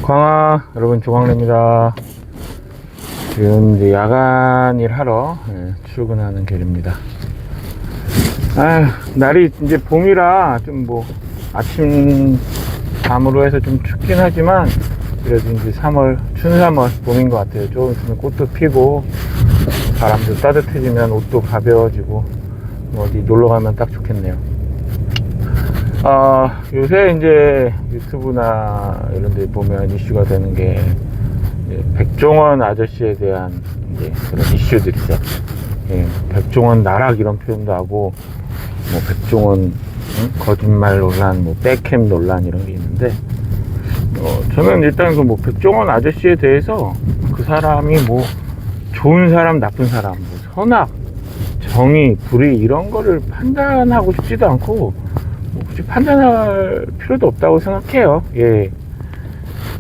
광화 여러분, 조광래입니다. 지금 이제 야간 일 하러 출근하는 길입니다. 날이 이제 봄이라 좀 뭐 아침 밤으로 해서 좀 춥긴 하지만 그래도 이제 3월, 춘3월 봄인 것 같아요. 조금 있으면 꽃도 피고 바람도 따뜻해지면 옷도 가벼워지고 어디 놀러 가면 딱 좋겠네요. 요새 이제 유튜브나 이런 데 보면 이슈가 되는 게 백종원 아저씨에 대한 이제 그런 이슈들이죠. 백종원 나락 이런 표현도 하고, 뭐 백종원 거짓말 논란, 뭐 백캠 논란 이런 게 있는데, 저는 일단 그 뭐 백종원 아저씨에 대해서 그 사람이 뭐 좋은 사람, 나쁜 사람, 뭐 선악, 정의, 불의 이런 거를 판단하고 싶지도 않고, 뭐 굳이 판단할 필요도 없다고 생각해요.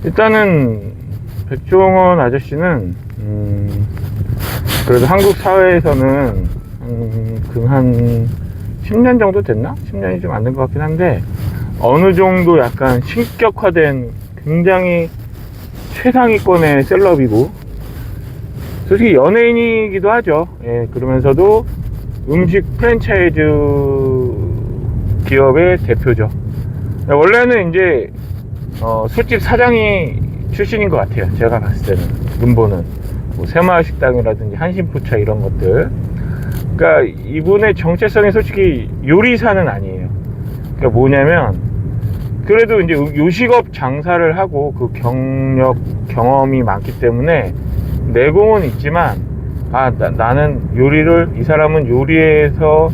일단은 백종원 아저씨는 그래도 한국 사회에서는 한 10년 정도 됐나? 10년이 좀 안 된 것 같긴 한데, 어느 정도 약간 신격화된 굉장히 최상위권의 셀럽이고, 솔직히 연예인이기도 하죠. 그러면서도 음식 프랜차이즈 기업의 대표죠. 원래는 이제 술집 사장이 출신인 것 같아요. 제가 봤을 때는 근본은 뭐 새마을식당이라든지 한신포차 이런 것들. 그러니까 이분의 정체성이 솔직히 요리사는 아니에요. 그러니까 뭐냐면, 그래도 이제 요식업 장사를 하고 그 경험이 많기 때문에 내공은 있지만, 나는 요리를, 이 사람은 요리에서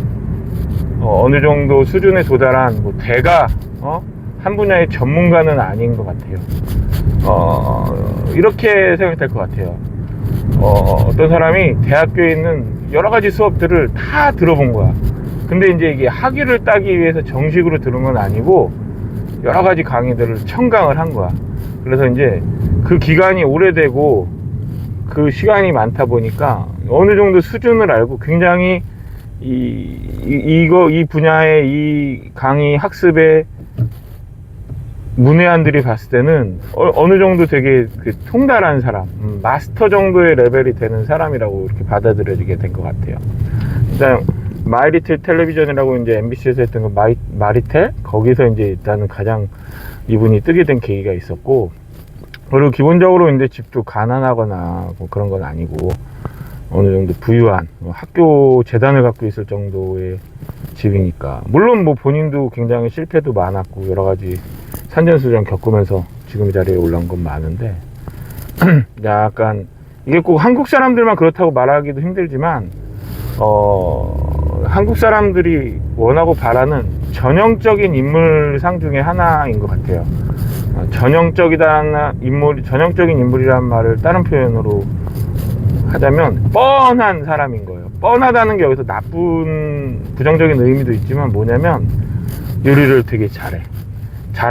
어느 정도 수준에 도달한 뭐 대가 한 분야의 전문가는 아닌 것 같아요. 이렇게 생각될 것 같아요. 어떤 사람이 대학교에 있는 여러 가지 수업들을 다 들어본 거야. 근데 이제 이게 학위를 따기 위해서 정식으로 들은 건 아니고 여러 가지 강의들을 청강을 한 거야. 그래서 이제 그 기간이 오래되고 그 시간이 많다 보니까 어느 정도 수준을 알고 굉장히 이 분야의 이 강의 학습의 문외한들이 봤을 때는 어느 정도 되게 통달한 사람, 마스터 정도의 레벨이 되는 사람이라고 이렇게 받아들여지게 된 것 같아요. 일단 마이리틀 텔레비전이라고 이제 MBC에서 했던 그 마리텔, 거기서 이제 일단은 가장 이분이 뜨게 된 계기가 있었고, 그리고 기본적으로 이제 집도 가난하거나 뭐 그런 건 아니고 어느 정도 부유한 학교 재단을 갖고 있을 정도의 집이니까, 물론 뭐 본인도 굉장히 실패도 많았고 여러 가지 산전수전 겪으면서 지금 이 자리에 올라온 건 많은데, 약간 이게 꼭 한국 사람들만 그렇다고 말하기도 힘들지만 한국 사람들이 원하고 바라는 전형적인 인물상 중에 하나인 것 같아요. 전형적인 인물이라는 말을 다른 표현으로 하자면 뻔한 사람인 거예요. 뻔하다는 게 여기서 나쁜 부정적인 의미도 있지만, 뭐냐면 요리를 되게 잘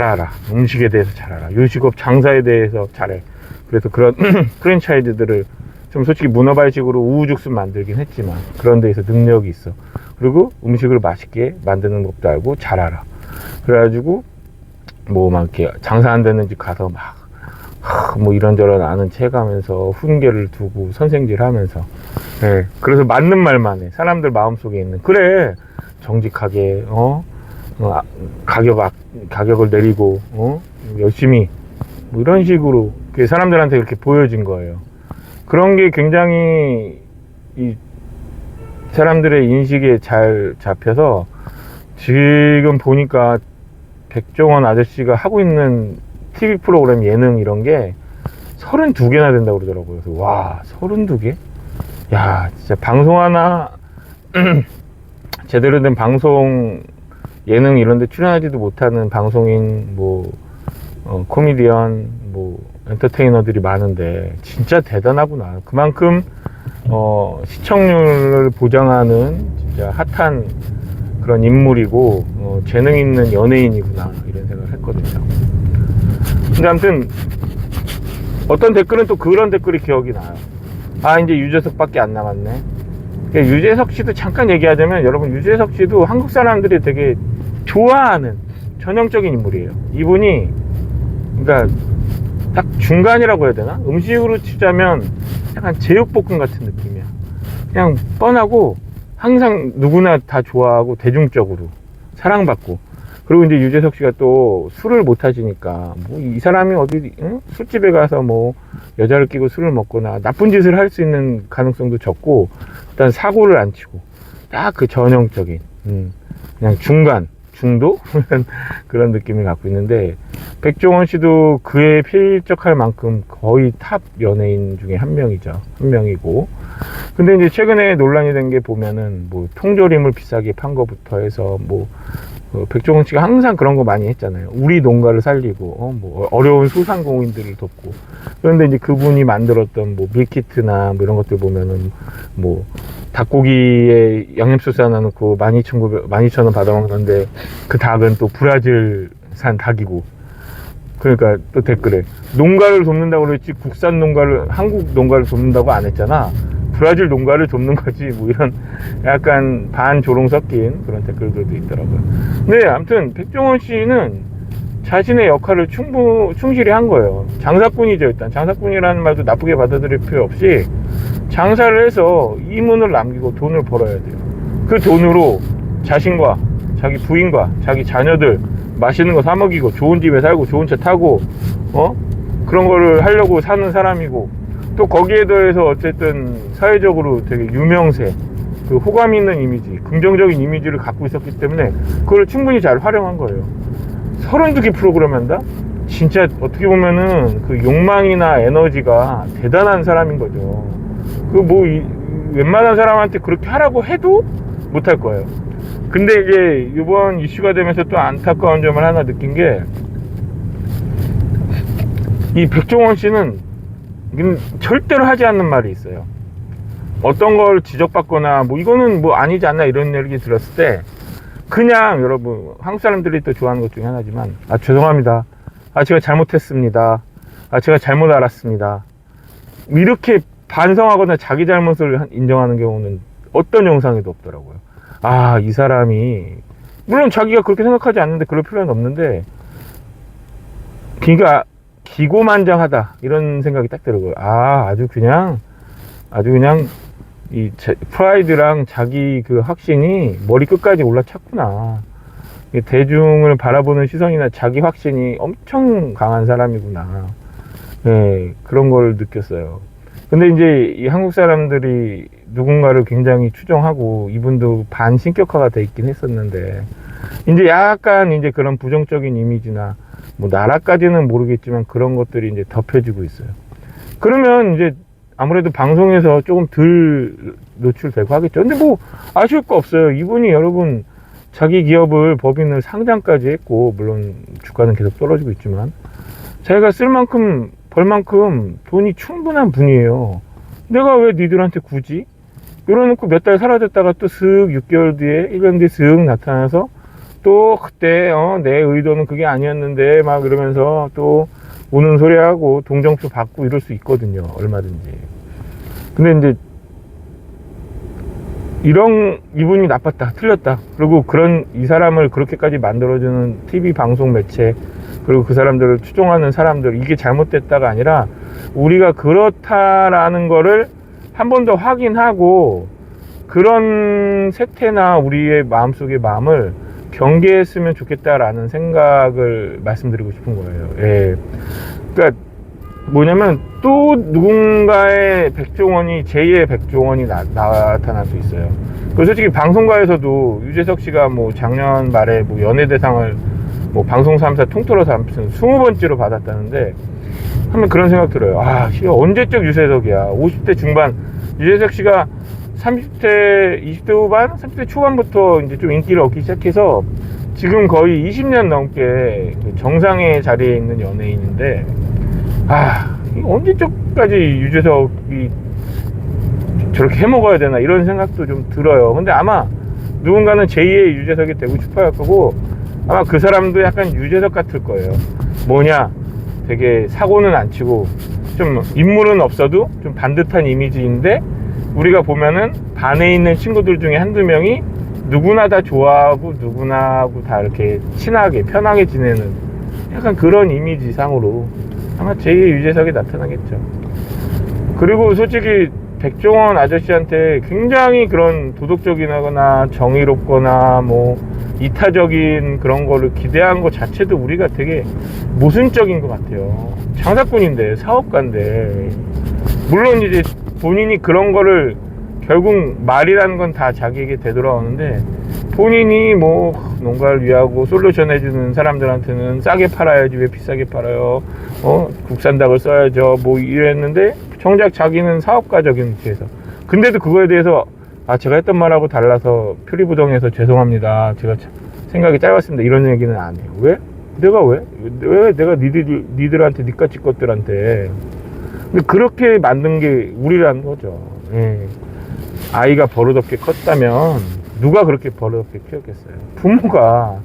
알아. 음식에 대해서 잘 알아. 요식업 장사에 대해서 잘해. 그래서 그런 프랜차이즈들을 좀 솔직히 문어발식으로 우후죽순 만들긴 했지만 그런 데에서 능력이 있어. 그리고 음식을 맛있게 만드는 법도 알고 잘 알아. 그래가지고 뭐 막 이렇게 장사 안 되는 집 가서 뭐 이런저런 아는 체 가면서 훈계를 두고 선생질 하면서, 그래서 맞는 말만 해. 사람들 마음속에 있는, 그래 정직하게 가격을 내리고 열심히 뭐 이런 식으로 사람들한테 그렇게 보여진 거예요. 그런 게 굉장히 이 사람들의 인식에 잘 잡혀서 지금 보니까 백종원 아저씨가 하고 있는 TV 프로그램, 예능 이런 게 32개나 된다고 그러더라고요. 그래서 와, 32개? 야, 진짜 방송 하나 제대로 된 방송, 예능 이런 데 출연하지도 못하는 방송인, 뭐 코미디언, 뭐 엔터테이너들이 많은데 진짜 대단하구나. 그만큼 시청률을 보장하는 진짜 핫한 그런 인물이고 재능 있는 연예인이구나, 이런 생각을 했거든요. 근데 아무튼 어떤 댓글은 또 그런 댓글이 기억이 나요. 이제 유재석밖에 안 남았네. 유재석 씨도 잠깐 얘기하자면, 여러분, 유재석 씨도 한국 사람들이 되게 좋아하는 전형적인 인물이에요. 이분이, 그러니까 딱 중간이라고 해야 되나? 음식으로 치자면 약간 제육볶음 같은 느낌이야. 그냥 뻔하고 항상 누구나 다 좋아하고 대중적으로 사랑받고, 그리고 이제 유재석 씨가 또 술을 못 하시니까 뭐 이 사람이 어디 술집에 가서 뭐 여자를 끼고 술을 먹거나 나쁜 짓을 할 수 있는 가능성도 적고, 일단 사고를 안 치고 딱 그 전형적인 그냥 중간 중도 그런 느낌을 갖고 있는데, 백종원 씨도 그에 필적할 만큼 거의 탑 연예인 중에 한 명이고, 근데 이제 최근에 논란이 된 게 보면은 뭐 통조림을 비싸게 판 거부터 해서 뭐 백종원 씨가 항상 그런 거 많이 했잖아요. 우리 농가를 살리고 뭐 어려운 소상공인들을 돕고. 그런데 이제 그분이 만들었던 뭐 밀키트나 뭐 이런 것들 보면은 뭐 닭고기에 양념소스 하나 넣고 12,000원 받아 먹는데 그 닭은 또 브라질산 닭이고. 그러니까 또 댓글에 농가를 돕는다고 그랬지 국산 농가를, 한국 농가를 돕는다고 안 했잖아. 브라질 농가를 돕는 거지, 뭐 이런 약간 반조롱 섞인 그런 댓글들도 있더라고요. 네, 아무튼 백종원 씨는 자신의 역할을 충실히 한 거예요. 장사꾼이죠. 일단 장사꾼이라는 말도 나쁘게 받아들일 필요 없이 장사를 해서 이문을 남기고 돈을 벌어야 돼요. 그 돈으로 자신과 자기 부인과 자기 자녀들 맛있는 거 사 먹이고 좋은 집에 살고 좋은 차 타고 그런 거를 하려고 사는 사람이고, 또 거기에 더해서 어쨌든 사회적으로 되게 유명세, 그 호감 있는 이미지, 긍정적인 이미지를 갖고 있었기 때문에 그걸 충분히 잘 활용한 거예요. 32개 프로그램 한다? 진짜 어떻게 보면은 그 욕망이나 에너지가 대단한 사람인 거죠. 그 뭐 웬만한 사람한테 그렇게 하라고 해도 못할 거예요. 근데 이제 이번 이슈가 되면서 또 안타까운 점을 하나 느낀 게, 이 백종원 씨는 절대로 하지 않는 말이 있어요. 어떤 걸 지적받거나 뭐 이거는 뭐 아니지 않나 이런 얘기 들었을 때 그냥, 여러분 한국 사람들이 또 좋아하는 것 중에 하나지만, 죄송합니다, 제가 잘못했습니다, 제가 잘못 알았습니다, 이렇게 반성하거나 자기 잘못을 인정하는 경우는 어떤 영상에도 없더라고요. 이 사람이 물론 자기가 그렇게 생각하지 않는데 그럴 필요는 없는데, 그러니까 기고만장하다 이런 생각이 딱 들어요. 아주 그냥 이 프라이드랑 자기 그 확신이 머리 끝까지 올라찼구나. 대중을 바라보는 시선이나 자기 확신이 엄청 강한 사람이구나. 네, 그런 걸 느꼈어요. 근데 이제 이 한국 사람들이 누군가를 굉장히 추종하고, 이분도 반신격화가 돼 있긴 했었는데, 이제 약간 이제 그런 부정적인 이미지나 뭐 나라까지는 모르겠지만 그런 것들이 이제 덮여지고 있어요. 그러면 이제 아무래도 방송에서 조금 덜 노출되고 하겠죠. 근데 뭐 아쉬울 거 없어요. 이분이, 여러분, 자기 기업을 법인을 상장까지 했고, 물론 주가는 계속 떨어지고 있지만 자기가 쓸 만큼 벌 만큼 돈이 충분한 분이에요. 내가 왜 니들한테 굳이 이러놓고 몇 달 사라졌다가 또 슥 6개월 뒤에 1년 뒤에 슥 나타나서 또 그때 내 의도는 그게 아니었는데 막 이러면서 또 우는 소리하고 동정표 받고 이럴 수 있거든요, 얼마든지. 근데 이제 이분이 나빴다, 틀렸다, 그리고 이 사람을 그렇게까지 만들어주는 TV 방송 매체, 그리고 그 사람들을 추종하는 사람들, 이게 잘못됐다가 아니라 우리가 그렇다라는 거를 한 번 더 확인하고 그런 세태나 우리의 마음속의 마음을 경계했으면 좋겠다라는 생각을 말씀드리고 싶은 거예요. 예. 그러니까 뭐냐면 또 누군가의 백종원이 제2의 백종원이 나타날 수 있어요. 그 솔직히 방송가에서도 유재석 씨가 뭐 작년 말에 뭐 연예대상을 뭐 방송 3사 통틀어서 아무튼 20번째로 받았다는데, 하면 그런 생각 들어요. 언제적 유재석이야. 50대 중반 유재석 씨가 30대 20대 후반 30대 초반부터 이제 좀 인기를 얻기 시작해서 지금 거의 20년 넘게 정상의 자리에 있는 연예인인데, 언제적까지 유재석이 저렇게 해먹어야 되나 이런 생각도 좀 들어요. 근데 아마 누군가는 제2의 유재석이 되고 싶어 할 거고, 아마 그 사람도 약간 유재석 같을 거예요. 뭐냐, 되게 사고는 안 치고 좀 인물은 없어도 좀 반듯한 이미지인데, 우리가 보면은 반에 있는 친구들 중에 한두 명이 누구나 다 좋아하고 누구나하고 다 이렇게 친하게 편하게 지내는 약간 그런 이미지상으로 아마 제2의 유재석이 나타나겠죠. 그리고 솔직히 백종원 아저씨한테 굉장히 그런 도덕적이거나 정의롭거나 뭐 이타적인 그런 거를 기대한 것 자체도 우리가 되게 모순적인 것 같아요. 장사꾼인데, 사업가인데, 물론 이제 본인이 그런 거를 결국 말이라는 건 다 자기에게 되돌아오는데, 본인이 뭐 농가를 위하고 솔루션 해주는 사람들한테는 싸게 팔아야지 왜 비싸게 팔아요, 국산 닭을 써야죠 뭐 이랬는데, 정작 자기는 사업가적인 위치에서, 근데도 그거에 대해서 제가 했던 말하고 달라서 표리부동해서 죄송합니다, 제가 생각이 짧았습니다, 이런 얘기는 안 해요. 왜? 내가 왜 내가 니들한테, 니까지 것들한테. 근데 그렇게 만든 게 우리라는 거죠. 예. 아이가 버릇없게 컸다면 누가 그렇게 버릇없게 키웠겠어요? 부모가,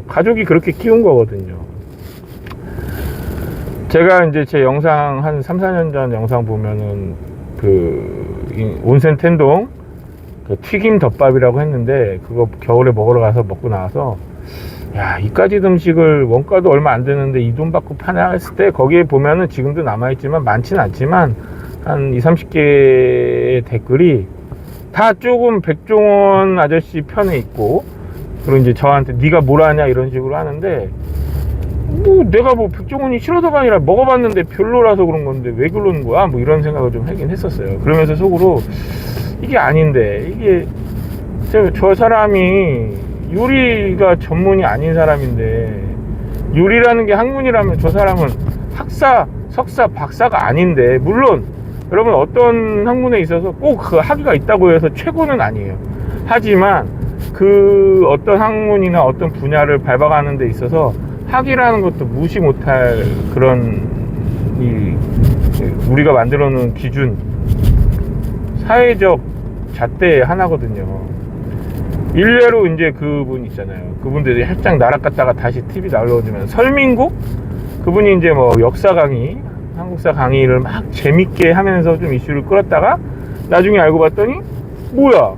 가족이 그렇게 키운 거거든요. 제가 이제 제 영상 한 3, 4년 전 영상 보면은 온센 텐동 튀김 덮밥이라고 했는데, 그거 겨울에 먹으러 가서 먹고 나와서, 야, 이까지 음식을 원가도 얼마 안 되는데 이 돈 받고 파냐 했을 때, 거기에 보면은 지금도 남아있지만 많지는 않지만 한 20, 30개의 댓글이 다 조금 백종원 아저씨 편에 있고, 그리고 이제 저한테 네가 뭘 하냐 이런 식으로 하는데, 뭐 내가 뭐 백종원이 싫어서가 아니라 먹어봤는데 별로라서 그런 건데 왜 그러는 거야? 뭐 이런 생각을 좀 하긴 했었어요. 그러면서 속으로 이게 아닌데, 이게 저 사람이 요리가 전문이 아닌 사람인데, 요리라는 게 학문이라면 저 사람은 학사, 석사, 박사가 아닌데, 물론 여러분 어떤 학문에 있어서 꼭 그 학위가 있다고 해서 최고는 아니에요. 하지만 그 어떤 학문이나 어떤 분야를 밟아가는 데 있어서 학위라는 것도 무시 못할 그런 우리가 만들어 놓은 기준, 사회적 잣대 하나거든요. 일례로 이제 그분 있잖아요. 그분들이 살짝 나락갔다가 다시 TV 나올려오지만, 설민국? 그분이 이제 뭐 역사 강의, 한국사 강의를 막 재밌게 하면서 좀 이슈를 끌었다가 나중에 알고 봤더니, 뭐야,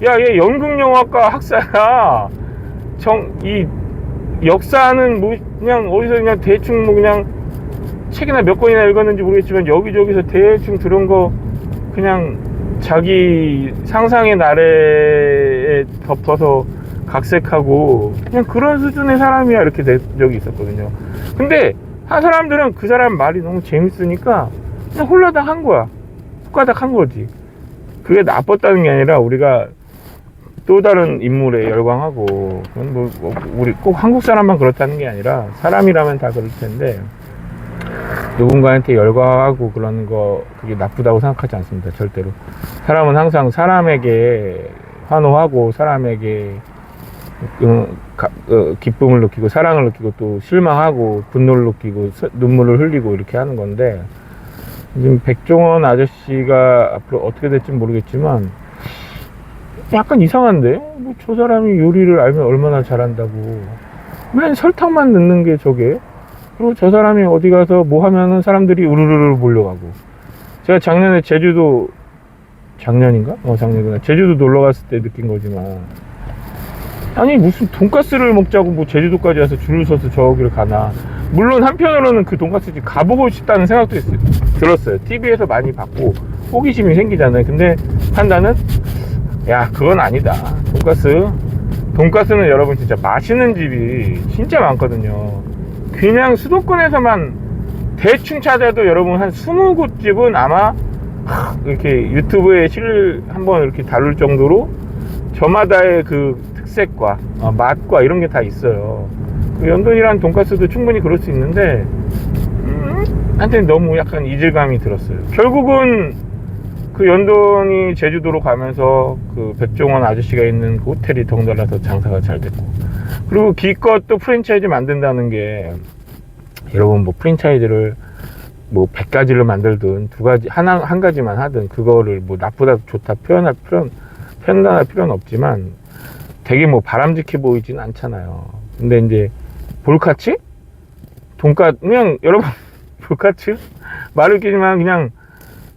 야, 얘 연극영화과 학사야. 이 역사는 뭐 그냥 어디서 그냥 대충 뭐 그냥 책이나 몇 권이나 읽었는지 모르겠지만 여기저기서 대충 들은 거 그냥 자기 상상의 나래에 덮어서 각색하고 그냥 그런 수준의 사람이야, 이렇게 된 적이 있었거든요. 근데 한 사람들은 그 사람 말이 너무 재밌으니까 그냥 홀라당 한 거야. 숟가닥 한 거지. 그게 나빴다는 게 아니라 우리가 또 다른 인물에 열광하고, 그건 뭐 우리 꼭 한국 사람만 그렇다는 게 아니라 사람이라면 다 그럴 텐데, 누군가한테 열광하고 그러는 거 그게 나쁘다고 생각하지 않습니다. 절대로. 사람은 항상 사람에게 환호하고, 사람에게 기쁨을 느끼고 사랑을 느끼고 또 실망하고 분노를 느끼고 눈물을 흘리고 이렇게 하는 건데, 지금 백종원 아저씨가 앞으로 어떻게 될지 모르겠지만 약간 이상한데, 뭐 저 사람이 요리를 알면 얼마나 잘한다고 맨 설탕만 넣는 게 저게, 그리고 저 사람이 어디 가서 뭐 하면은 사람들이 우르르르 몰려가고. 제가 작년에 제주도, 작년인가? 작년이구나. 제주도 놀러 갔을 때 느낀 거지만, 아니 무슨 돈가스를 먹자고 뭐 제주도까지 와서 줄을 서서 저기를 가나. 물론 한편으로는 그 돈가스 집 가보고 싶다는 생각도 들었어요. TV에서 많이 봤고 호기심이 생기잖아요. 근데 판단은, 야, 그건 아니다. 돈가스는 여러분 진짜 맛있는 집이 진짜 많거든요. 그냥 수도권에서만 대충 찾아도 여러분 한 20곳집은 아마 이렇게 유튜브에 한번 이렇게 다룰 정도로 저마다의 그 특색과 맛과 이런 게 다 있어요. 그 연돈이란 돈가스도 충분히 그럴 수 있는데, 한테 너무 약간 이질감이 들었어요. 결국은 그 연돈이 제주도로 가면서 그 백종원 아저씨가 있는 그 호텔이 덩달아서 장사가 잘 됐고, 그리고 기껏 또 프랜차이즈 만든다는 게, 여러분 뭐 프랜차이즈를 뭐 100가지를 만들든 한 가지만 하든 그거를 뭐 나쁘다 좋다 표현할 필요는 없지만 되게 뭐 바람직해 보이진 않잖아요. 근데 이제 볼카치? 그냥 여러분 볼카치? 말을 끼지만 그냥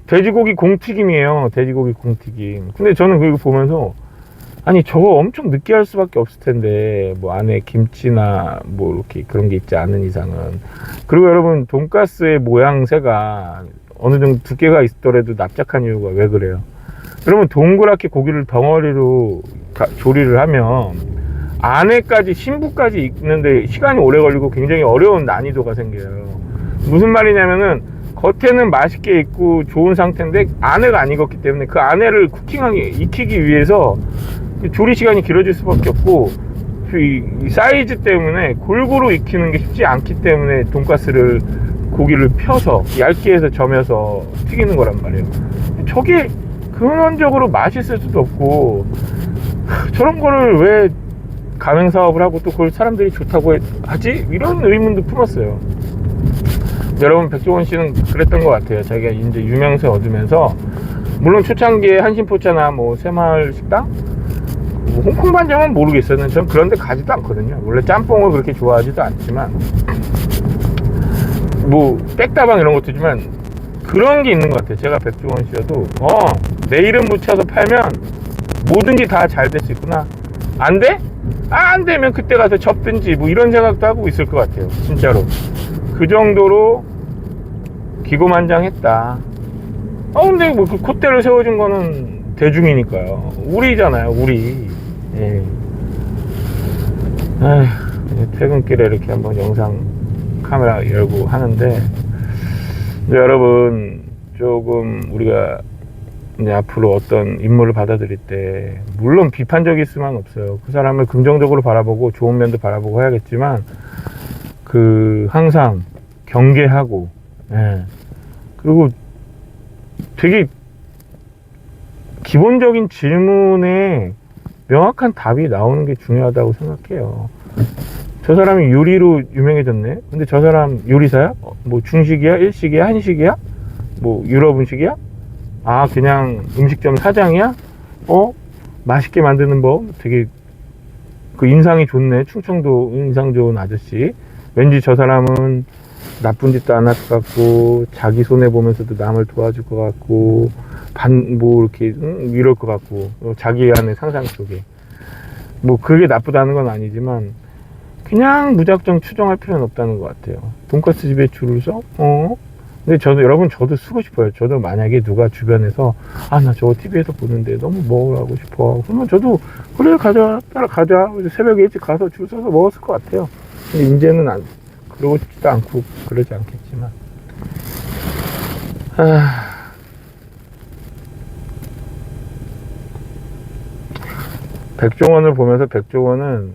돼지고기 공튀김이에요. 돼지고기 공튀김. 근데 저는 그거 보면서 아니 저거 엄청 느끼할 수밖에 없을 텐데 뭐 안에 김치나 뭐 이렇게 그런 게 있지 않은 이상은. 그리고 여러분 돈가스의 모양새가 어느 정도 두께가 있더라도 납작한 이유가 왜 그래요? 여러분 동그랗게 고기를 덩어리로 조리를 하면 안에까지 신부까지 익는데 시간이 오래 걸리고 굉장히 어려운 난이도가 생겨요. 무슨 말이냐면은 겉에는 맛있게 익고 좋은 상태인데 안에가 안 익었기 때문에 그 안에를 익히기 위해서 조리 시간이 길어질 수밖에 없고, 이 사이즈 때문에 골고루 익히는 게 쉽지 않기 때문에 돈가스를 고기를 펴서 얇게 해서 점여서 튀기는 거란 말이에요. 저게 근원적으로 맛있을 수도 없고, 저런 거를 왜 가맹사업을 하고 또 그걸 사람들이 좋다고 하지? 이런 의문도 품었어요. 여러분 백종원 씨는 그랬던 것 같아요. 자기가 이제 유명세 얻으면서, 물론 초창기에 한신포차나 뭐 새마을 식당, 뭐 홍콩 반점은 모르겠어요. 전 그런 데 가지도 않거든요. 원래 짬뽕을 그렇게 좋아하지도 않지만, 뭐 백다방 이런 것도 있지만 그런 게 있는 것 같아요. 제가 백종원 씨여도 내 이름 붙여서 팔면 뭐든지 다 잘 될 수 있구나. 안 돼? 안 되면 그때 가서 접든지 뭐 이런 생각도 하고 있을 것 같아요. 진짜로 그 정도로 기고만장했다. 근데 뭐 그 콧대를 세워준 거는 대중이니까요. 우리잖아요, 우리. 예. 아휴, 퇴근길에 이렇게 한번 영상 카메라 열고 하는데, 여러분 조금 우리가 이제 앞으로 어떤 인물을 받아들일 때 물론 비판적일 수만 없어요. 그 사람을 긍정적으로 바라보고 좋은 면도 바라보고 해야겠지만, 항상 경계하고, 예. 그리고 되게 기본적인 질문에 명확한 답이 나오는 게 중요하다고 생각해요. 저 사람이 요리로 유명해졌네. 근데 저 사람 요리사야? 뭐 중식이야? 일식이야? 한식이야? 뭐 유럽 음식이야? 그냥 음식점 사장이야? 맛있게 만드는 법 되게 인상이 좋네. 충청도 인상 좋은 아저씨. 왠지 저 사람은 나쁜 짓도 안 할 것 같고, 자기 손해 보면서도 남을 도와줄 것 같고, 이렇게 이럴 것 같고, 자기 안의 상상 속에 뭐 그게 나쁘다는 건 아니지만 그냥 무작정 추정할 필요는 없다는 것 같아요. 돈가스 집에 줄을 서? 근데 저도 쓰고 싶어요. 저도 만약에 누가 주변에서 나 저거 TV에서 보는데 너무 먹으라고 싶어, 그러면 저도 그래 따라가자. 새벽에 일찍 가서 줄 서서 먹었을 것 같아요. 근데 이제는 그러고 싶지도 않고 그러지 않겠지만, 백종원을 보면서, 백종원은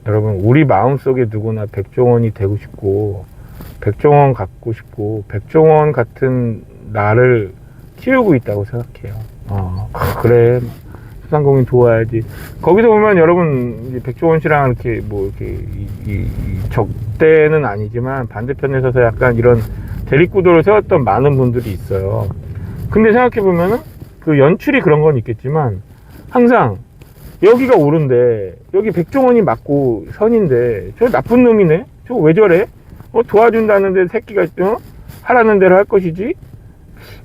여러분 우리 마음속에 누구나 백종원이 되고 싶고, 백종원 갖고 싶고, 백종원 같은 나를 키우고 있다고 생각해요. 그래, 소상공인 도와야지. 거기서 보면 여러분 백종원 씨랑 이렇게 이 적대는 아니지만 반대편에 서서 약간 이런 대립구도를 세웠던 많은 분들이 있어요. 근데 생각해 보면은 그 연출이 그런 건 있겠지만 항상 여기가 옳은데, 여기 백종원이 맞고 선인데 저 나쁜 놈이네, 저거 왜 저래, 도와준다는데 새끼가 하라는 대로 할 것이지.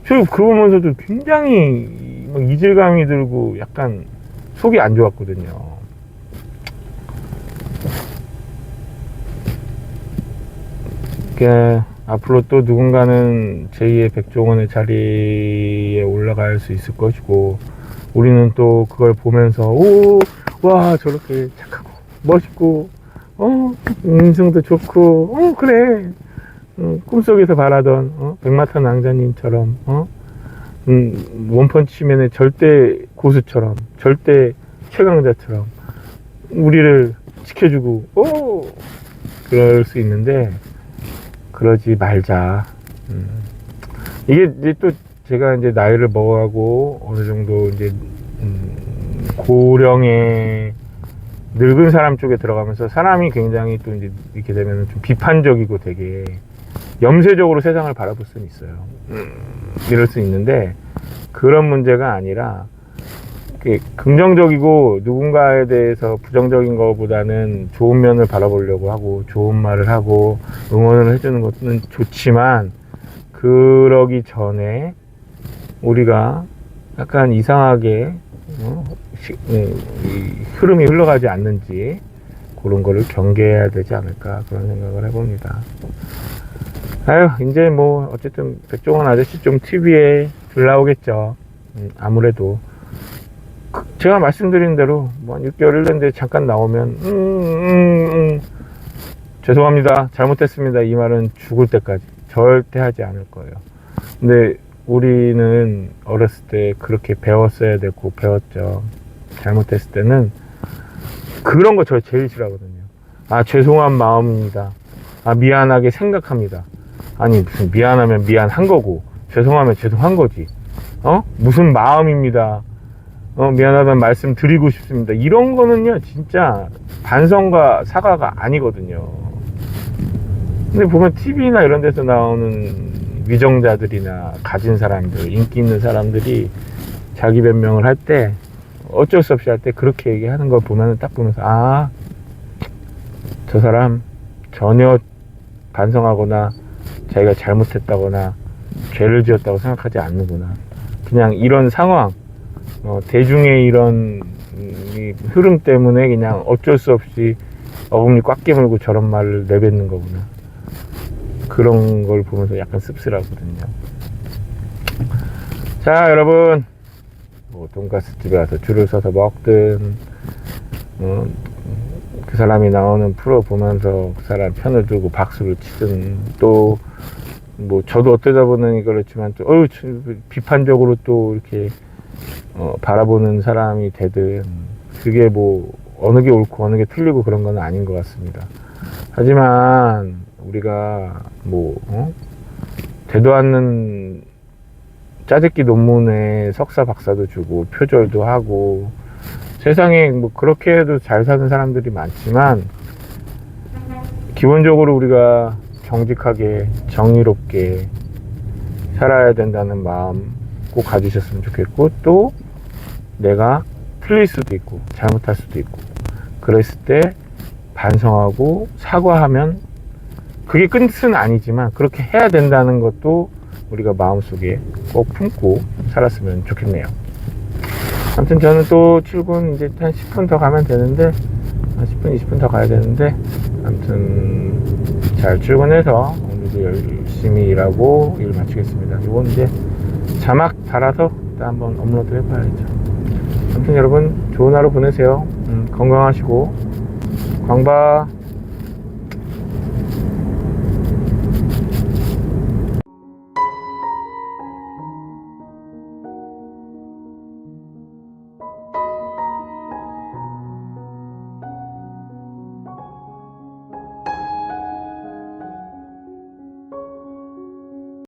저 그거 보면서도 굉장히 막 이질감이 들고 약간 속이 안 좋았거든요. 앞으로 또 누군가는 제2의 백종원의 자리에 올라갈 수 있을 것이고, 우리는 또 그걸 보면서 와 저렇게 착하고 멋있고 인성도 좋고, 그래, 꿈속에서 바라던 백마탄 왕자님처럼, 원펀치맨의 절대 고수처럼, 절대 최강자처럼 우리를 지켜주고 그럴 수 있는데, 그러지 말자. 이게 이제 또 제가 이제 나이를 먹어가고 어느 정도 이제 고령의 늙은 사람 쪽에 들어가면서 사람이 굉장히 또 이제 이렇게 되면 좀 비판적이고 되게 염세적으로 세상을 바라볼 수는 있어요. 이럴 수 있는데, 그런 문제가 아니라 긍정적이고 누군가에 대해서 부정적인 것보다는 좋은 면을 바라보려고 하고 좋은 말을 하고 응원을 해주는 것은 좋지만, 그러기 전에 우리가 약간 이상하게 이 흐름이 흘러가지 않는지 그런 거를 경계해야 되지 않을까 그런 생각을 해봅니다. 아유, 이제 뭐 어쨌든 백종원 아저씨 좀 TV에 줄 나오겠죠. 아무래도 제가 말씀드린 대로 뭐 6개월 1년인데 잠깐 나오면 죄송합니다, 잘못했습니다, 이 말은 죽을 때까지 절대 하지 않을 거예요. 근데 우리는 어렸을 때 그렇게 배웠어야 되고 배웠죠. 잘못했을 때는 그런 거 저 제일 싫어하거든요. 아, 죄송한 마음입니다. 아, 미안하게 생각합니다. 아니, 무슨 미안하면 미안한 거고 죄송하면 죄송한 거지. 무슨 마음입니다. 미안하다는 말씀 드리고 싶습니다. 이런 거는요, 진짜 반성과 사과가 아니거든요. 근데 보면 TV나 이런 데서 나오는 위정자들이나 가진 사람들, 인기 있는 사람들이 자기 변명을 할 때, 어쩔 수 없이 할 때 그렇게 얘기하는 걸 보면 딱 보면서, 아, 저 사람 전혀 반성하거나 자기가 잘못했다거나 죄를 지었다고 생각하지 않는구나. 그냥 이런 상황, 대중의 이런 이 흐름 때문에 그냥 어쩔 수 없이 어금니 꽉 깨물고 저런 말을 내뱉는 거구나. 그런 걸 보면서 약간 씁쓸하거든요. 자, 여러분, 뭐 돈가스 집에 가서 줄을 서서 먹든 그 사람이 나오는 프로 보면서 그 사람 편을 들고 박수를 치든, 또 뭐 저도 어쩌다 보니 그렇지만 또 비판적으로 또 이렇게 바라보는 사람이 되든, 그게 뭐 어느 게 옳고 어느 게 틀리고 그런 건 아닌 것 같습니다. 하지만 우리가 뭐 되도 않는 짜깁기 논문에 석사 박사도 주고 표절도 하고, 세상에 뭐 그렇게 해도 잘 사는 사람들이 많지만, 기본적으로 우리가 정직하게 정의롭게 살아야 된다는 마음 꼭 가지셨으면 좋겠고, 또 내가 틀릴 수도 있고 잘못할 수도 있고, 그랬을 때 반성하고 사과하면, 그게 끝은 아니지만 그렇게 해야 된다는 것도 우리가 마음속에 꼭 품고 살았으면 좋겠네요. 아무튼 저는 또 출근 이제 한 10분 더 가면 되는데, 10분 20분 더 가야 되는데, 아무튼 잘 출근해서 오늘도 열심히 일하고 일 마치겠습니다. 이건 이제 자막 달아서 일단 한번 업로드 해봐야죠. 아무튼 여러분, 좋은 하루 보내세요. 건강하시고 광바.